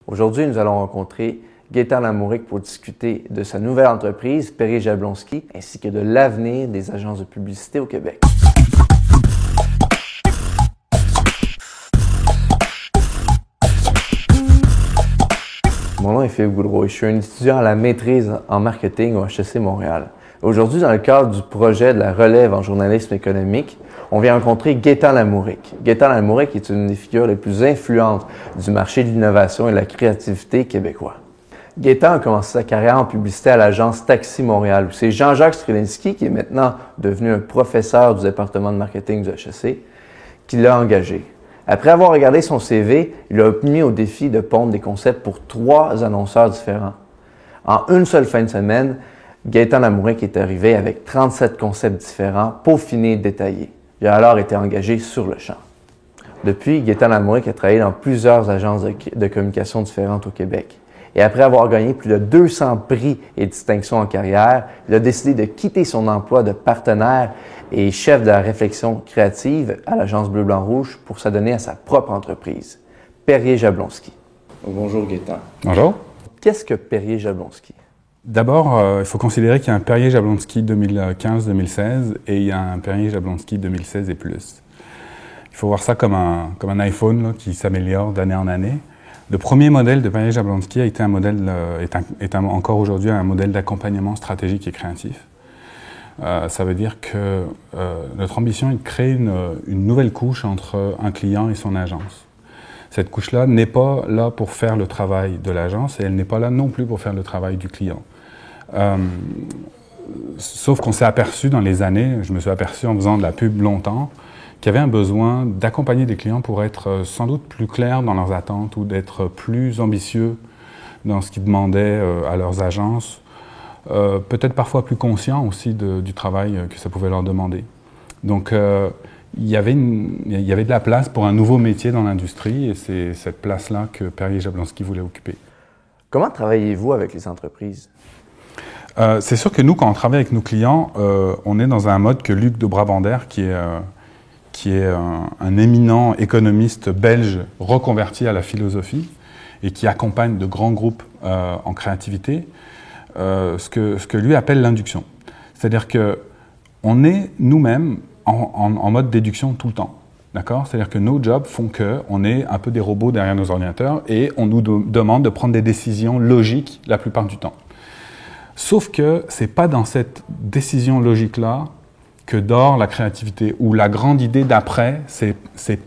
Aujourd'hui, nous allons rencontrer Gaétan Lamouric pour discuter de sa nouvelle entreprise, Perrier Jablonski, ainsi que de l'avenir des agences de publicité au Québec. Mon nom est Philippe Goudreau et je suis un étudiant à la maîtrise en marketing au HEC Montréal. Aujourd'hui, dans le cadre du projet de la relève en journalisme économique, on vient rencontrer Gaétan Lamouric. Gaétan Lamouric est une des figures les plus influentes du marché de l'innovation et de la créativité québécois. Gaétan a commencé sa carrière en publicité à l'agence Taxi Montréal, où c'est Jean-Jacques Strelinski, qui est maintenant devenu un professeur du département de marketing du HEC, qui l'a engagé. Après avoir regardé son CV, il a mis au défi de pondre des concepts pour 3 annonceurs différents. En une seule fin de semaine, Gaétan Lamouric est arrivé avec 37 concepts différents, peaufinés et détaillés. Il a alors été engagé sur le champ. Depuis, Gaétan Lamouric a travaillé dans plusieurs agences de communication différentes au Québec. Et après avoir gagné plus de 200 prix et distinctions en carrière, il a décidé de quitter son emploi de partenaire et chef de la réflexion créative à l'agence Bleu-Blanc-Rouge pour s'adonner à sa propre entreprise, Perrier Jablonski. Bonjour Gaétan. Bonjour. Qu'est-ce que Perrier Jablonski? D'abord, il faut considérer qu'il y a un Perrier Jablonski 2015-2016 et il y a un Perrier Jablonski 2016 et plus. Il faut voir ça comme un iPhone là, qui s'améliore d'année en année. Le premier modèle de Perrier Jablonski a été un modèle, est encore aujourd'hui un modèle d'accompagnement stratégique et créatif. Ça veut dire que notre ambition est de créer une nouvelle couche entre un client et son agence. Cette couche-là n'est pas là pour faire le travail de l'agence et elle n'est pas là non plus pour faire le travail du client. Sauf qu'on s'est aperçu dans les années, je me suis aperçu en faisant de la pub longtemps, qu'il y avait un besoin d'accompagner des clients pour être sans doute plus clairs dans leurs attentes ou d'être plus ambitieux dans ce qu'ils demandaient à leurs agences, peut-être parfois plus conscients aussi du travail que ça pouvait leur demander. Donc il y avait de la place pour un nouveau métier dans l'industrie et c'est cette place-là que Perrier Jablonski voulait occuper. Comment travaillez-vous avec les entreprises? C'est sûr que nous, quand on travaille avec nos clients, on est dans un mode que Luc de Brabander, qui est un éminent économiste belge reconverti à la philosophie et qui accompagne de grands groupes en créativité, ce que lui appelle l'induction. C'est-à-dire qu'on est nous-mêmes en mode déduction tout le temps. D'accord? C'est-à-dire que nos jobs font qu'on est un peu des robots derrière nos ordinateurs et on nous demande de prendre des décisions logiques la plupart du temps. Sauf que ce n'est pas dans cette décision logique-là que dort la créativité, ou la grande idée d'après, c'est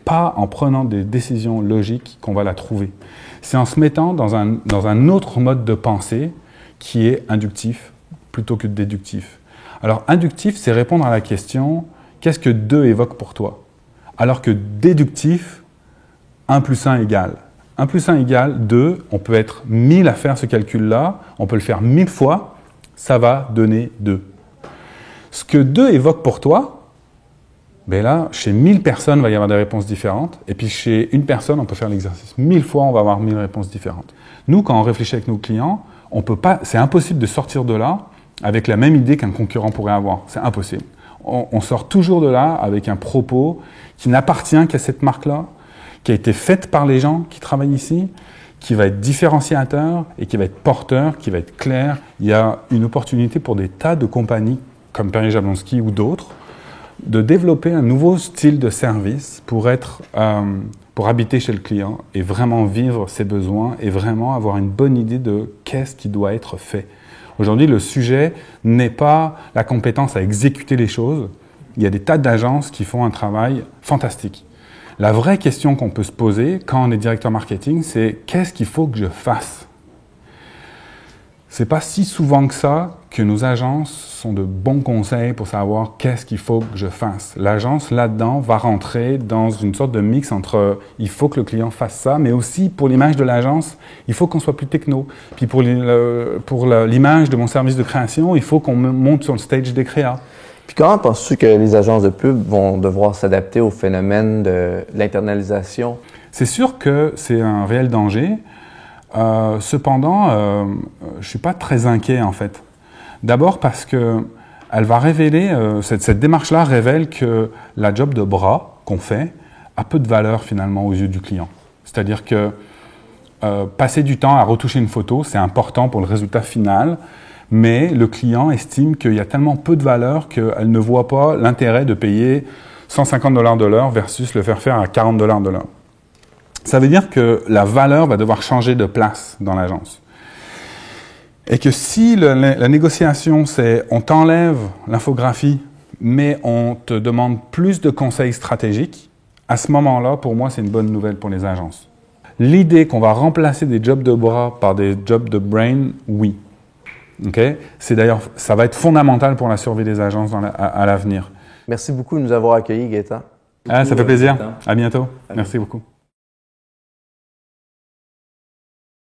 pas en prenant des décisions logiques qu'on va la trouver. C'est en se mettant dans un autre mode de pensée qui est inductif plutôt que déductif. Alors inductif, c'est répondre à la question « qu'est-ce que 2 évoque pour toi ?» Alors que déductif, 1 plus 1 égale. 1 plus 1 égale 2, on peut être 1000 à faire ce calcul-là, on peut le faire 1000 fois, ça va donner 2. Ce que 2 évoque pour toi, ben là, chez 1000 personnes, il va y avoir des réponses différentes. Et puis chez une personne, on peut faire l'exercice 1000 fois, on va avoir 1000 réponses différentes. Nous, quand on réfléchit avec nos clients, on peut pas, c'est impossible de sortir de là avec la même idée qu'un concurrent pourrait avoir. C'est impossible. On sort toujours de là avec un propos qui n'appartient qu'à cette marque-là, qui a été faite par les gens qui travaillent ici, qui va être différenciateur et qui va être porteur, qui va être clair. Il y a une opportunité pour des tas de compagnies comme Perrier Jablonski ou d'autres, de développer un nouveau style de service pour habiter chez le client et vraiment vivre ses besoins et vraiment avoir une bonne idée de qu'est-ce qui doit être fait. Aujourd'hui, le sujet n'est pas la compétence à exécuter les choses. Il y a des tas d'agences qui font un travail fantastique. La vraie question qu'on peut se poser quand on est directeur marketing, c'est qu'est-ce qu'il faut que je fasse? C'est pas si souvent que ça que nos agences sont de bons conseils pour savoir qu'est-ce qu'il faut que je fasse. L'agence, là-dedans, va rentrer dans une sorte de mix entre il faut que le client fasse ça, mais aussi pour l'image de l'agence, il faut qu'on soit plus techno. Puis pour l'image de mon service de création, il faut qu'on monte sur le stage des créas. Puis comment penses-tu que les agences de pub vont devoir s'adapter au phénomène de l'internalisation? C'est sûr que c'est un réel danger. Cependant, je ne suis pas très inquiet en fait. D'abord parce que elle va révéler, cette démarche-là révèle que la job de bras qu'on fait a peu de valeur finalement aux yeux du client. C'est-à-dire que passer du temps à retoucher une photo, c'est important pour le résultat final, mais le client estime qu'il y a tellement peu de valeur qu'elle ne voit pas l'intérêt de payer $150 de l'heure versus le faire à $40 de l'heure. Ça veut dire que la valeur va devoir changer de place dans l'agence. Et que si la négociation, c'est on t'enlève l'infographie, mais on te demande plus de conseils stratégiques, à ce moment-là, pour moi, c'est une bonne nouvelle pour les agences. L'idée qu'on va remplacer des jobs de bras par des jobs de brain, oui. Okay? C'est d'ailleurs, ça va être fondamental pour la survie des agences à l'avenir. Merci beaucoup de nous avoir accueillis, Gaétan. Ça fait plaisir. À bientôt. Merci beaucoup.